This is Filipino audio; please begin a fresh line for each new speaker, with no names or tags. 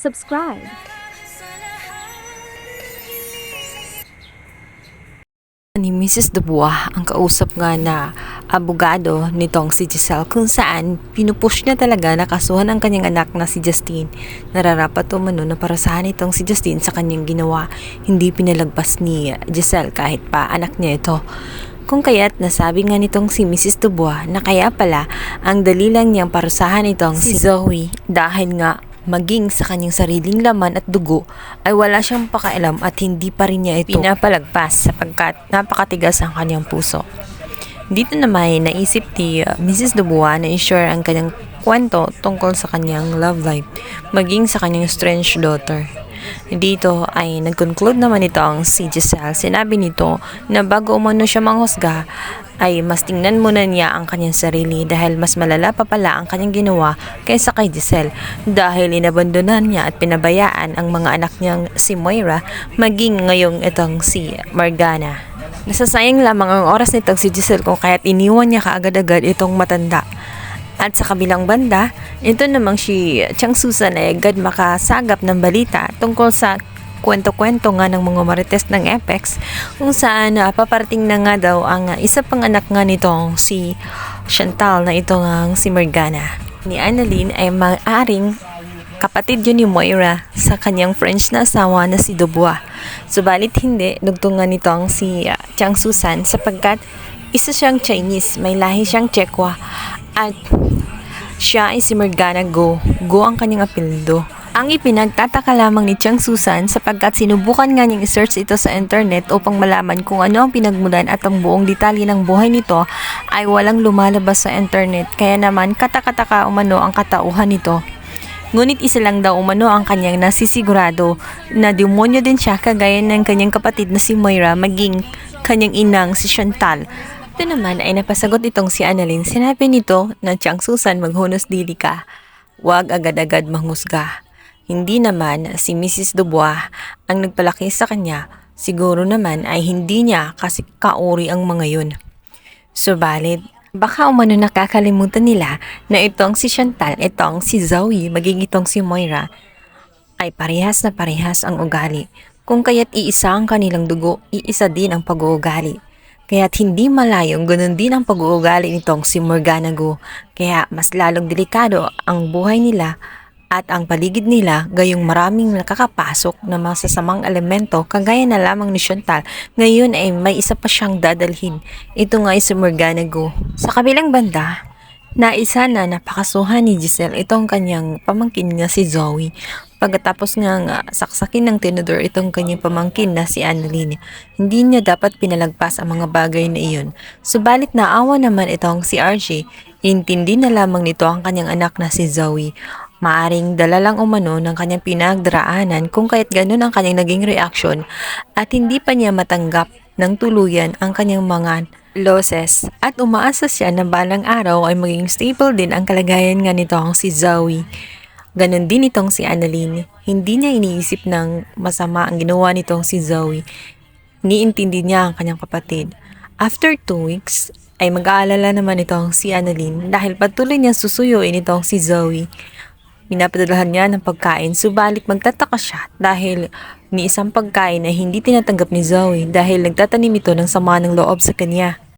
subscribe.
Ni Mrs. Dubois ang kausap nga na abogado nitong si Giselle kung saan pinupush niya talaga na kasuhan ang kanyang anak na si Justine. Nararapat umano na parasahan itong si Justine sa kanyang ginawa. Hindi pinalagpas ni Giselle kahit pa anak niya ito. Kung kaya't nasabi nga nitong si Mrs. Dubois na kaya pala ang dali lang niyang parusahan itong si Zoe dahil nga maging sa kanyang sariling laman at dugo ay wala siyang pakialam at hindi pa rin niya ito pinapalagpas sapagkat napakatigas ang kanyang puso. Dito naman naisip ni Mrs. Dubois na i-share ang kanyang kwento tungkol sa kanyang love life maging sa kanyang strange daughter. Dito ay nag-conclude naman ito ang si Giselle. Sinabi nito na bago umano siya manghusga ay mas tingnan muna niya ang kanyang sarili dahil mas malala pa pala ang kanyang ginawa kaysa kay Giselle dahil inabandonan niya at pinabayaan ang mga anak niyang si Moira maging ngayong itong si Morgana. Nasasayang lamang ang oras nitong si Giselle kung kaya't iniwan niya kaagad-agad itong matanda. At sa kabilang banda, ito namang si Chang Susan ay agad makasagap ng balita tungkol sa kwento-kwento nga ng mga marites ng Apex kung saan paparating na nga daw ang isa pang anak nga nitong si Chantal na ito nga si Morgana. Ni Annalyn ay maaring kapatid yun ni Moira sa kanyang French na asawa na si Dubois. Subalit hindi, dugtungan nitong si Chang Susan sapagkat isa siyang Chinese, may lahi siyang Chekwa at siya ay si Morgana Go. Go ang kanyang apelyido. Ang ipinagtataka lamang ni Chang Susan sapagkat sinubukan nga niyang i-search ito sa internet upang malaman kung ano ang pinagmulan at ang buong detalye ng buhay nito ay walang lumalabas sa internet. Kaya naman katakataka umano ang katauhan nito. Ngunit isa lang daw umano ang kanyang nasisigurado na demonyo din siya kagaya ng kanyang kapatid na si Moira maging kanyang inang si Chantal. Ito naman ay napasagot itong si Annalyn. Sinabi nito na Chang Susan maghunos dili ka. Huwag agad-agad manghusga. Hindi naman si Mrs. Dubois ang nagpalaki sa kanya. Siguro naman ay hindi niya kasi kauri ang mga yun. Subalit, baka umano nakakalimutan nila na itong si Chantal, itong si Zoe, maging itong si Moira ay parehas na parehas ang ugali. Kung kaya't iisa ang kanilang dugo, iisa din ang pag-uugali. Kaya't hindi malayong ganun din ang pag-uugali nitong si Morgana Go. Kaya mas lalong delikado ang buhay nila at ang paligid nila gayong maraming nakakapasok na masasamang elemento kagaya na lamang ni Chantal. Ngayon ay may isa pa siyang dadalhin. Ito nga ay si Morgana Go. Sa kabilang banda, naisa na napakasuhan ni Giselle itong kanyang pamangkin na si Zoe. Pagkatapos nga saksakin ng tinidor itong kanyang pamangkin na si Annalyn, hindi niya dapat pinalagpas ang mga bagay na iyon. Subalit naawa naman itong si RJ, intindi na lamang nito ang kanyang anak na si Zoe. Maaring dala lang umano ng kanyang pinagdaraanan kung kaya't ganun ang kanyang naging reaksyon at hindi pa niya matanggap ng tuluyan ang kanyang mga losses at umaasa siya na balang araw ay maging stable din ang kalagayan nga nitong si Zoe. Ganon din itong si Annalyn. Hindi niya iniisip ng masama ang ginawa nitong si Zoe. Niintindi niya ang kanyang kapatid. After 2 weeks, ay mag-aalala naman itong si Annalyn dahil patuloy niyang susuyuin itong si Zoe. Pinapadalahan niya ng pagkain, subalit magtataka siya dahil ni isang pagkain na hindi tinatanggap ni Zoe dahil nagtatanim ito ng sama ng loob sa kanya.